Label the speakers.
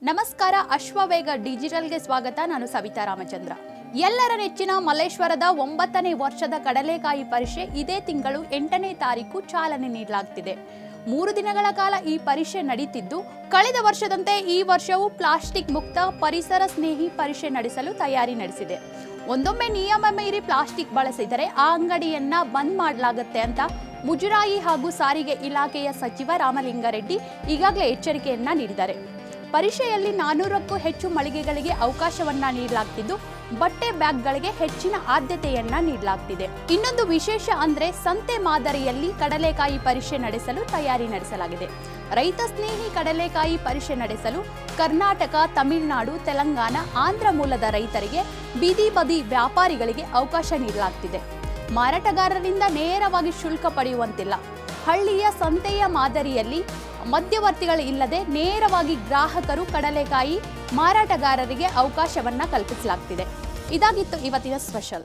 Speaker 1: ನಮಸ್ಕಾರ, ಅಶ್ವವೇಗ ಡಿಜಿಟಲ್ಗೆ ಸ್ವಾಗತ. ನಾನು ಸವಿತಾ ರಾಮಚಂದ್ರ. ಎಲ್ಲರ ನೆಚ್ಚಿನ ಮಲ್ಲೇಶ್ವರದ 9ನೇ ವರ್ಷದ ಕಡಲೆಕಾಯಿ ಪರೀಕ್ಷೆ ಇದೇ ತಿಂಗಳು 8ನೇ ತಾರೀಕು ಚಾಲನೆ ನೀಡಲಾಗುತ್ತಿದೆ. 3 ದಿನಗಳ ಕಾಲ ಈ ಪರೀಕ್ಷೆ ನಡೀತಿದ್ದು, ಕಳೆದ ವರ್ಷದಂತೆ ಈ ವರ್ಷವೂ ಪ್ಲಾಸ್ಟಿಕ್ ಮುಕ್ತ ಪರಿಸರ ಸ್ನೇಹಿ ಪರೀಕ್ಷೆ ನಡೆಸಲು ತಯಾರಿ ನಡೆಸಿದೆ. ಒಂದೊಮ್ಮೆ ನಿಯಮ ಮೀರಿ ಪ್ಲಾಸ್ಟಿಕ್ ಬಳಸಿದರೆ ಆ ಅಂಗಡಿಯನ್ನ ಬಂದ್ ಮಾಡಲಾಗುತ್ತೆ ಅಂತ ಮುಜರಾಯಿ ಹಾಗೂ ಸಾರಿಗೆ ಇಲಾಖೆಯ ಸಚಿವ ರಾಮಲಿಂಗಾರೆಡ್ಡಿ ಈಗಾಗಲೇ ಎಚ್ಚರಿಕೆಯನ್ನ ನೀಡಿದ್ದಾರೆ. ಪರೀಕ್ಷೆಯಲ್ಲಿ 400ಕ್ಕೂ ಹೆಚ್ಚು ಮಳಿಗೆಗಳಿಗೆ ಅವಕಾಶವನ್ನ ನೀಡಲಾಗುತ್ತಿದ್ದು, ಬಟ್ಟೆ ಬ್ಯಾಗ್ಗಳಿಗೆ ಹೆಚ್ಚಿನ ಆದ್ಯತೆಯನ್ನ ನೀಡಲಾಗುತ್ತಿದೆ. ಇನ್ನೊಂದು ವಿಶೇಷ ಅಂದ್ರೆ ಸಂತೆ ಮಾದರಿಯಲ್ಲಿ ಕಡಲೆಕಾಯಿ ಪರೀಕ್ಷೆ ನಡೆಸಲು ತಯಾರಿ ನಡೆಸಲಾಗಿದೆ. ರೈತ ಸ್ನೇಹಿ ಕಡಲೆಕಾಯಿ ಪರೀಕ್ಷೆ ನಡೆಸಲು ಕರ್ನಾಟಕ, ತಮಿಳುನಾಡು, ತೆಲಂಗಾಣ, ಆಂಧ್ರ ಮೂಲದ ರೈತರಿಗೆ, ಬೀದಿ ಬದಿ ವ್ಯಾಪಾರಿಗಳಿಗೆ ಅವಕಾಶ ನೀಡಲಾಗುತ್ತಿದೆ. ಮಾರಾಟಗಾರರಿಂದ ನೇರವಾಗಿ ಶುಲ್ಕ ಪಡೆಯುವಂತಿಲ್ಲ. ಹಳ್ಳಿಯ ಸಂತೆಯ ಮಾದರಿಯಲ್ಲಿ ಮಧ್ಯವರ್ತಿಗಳು ಇಲ್ಲದೆ ನೇರವಾಗಿ ಗ್ರಾಹಕರು ಕಡಲೆಕಾಯಿ ಮಾರಾಟಗಾರರಿಗೆ ಅವಕಾಶವನ್ನ ಕಲ್ಪಿಸಲಾಗುತ್ತಿದೆ. ಇದಾಗಿತ್ತು ಇವತ್ತಿನ ಸ್ಪೆಷಲ್.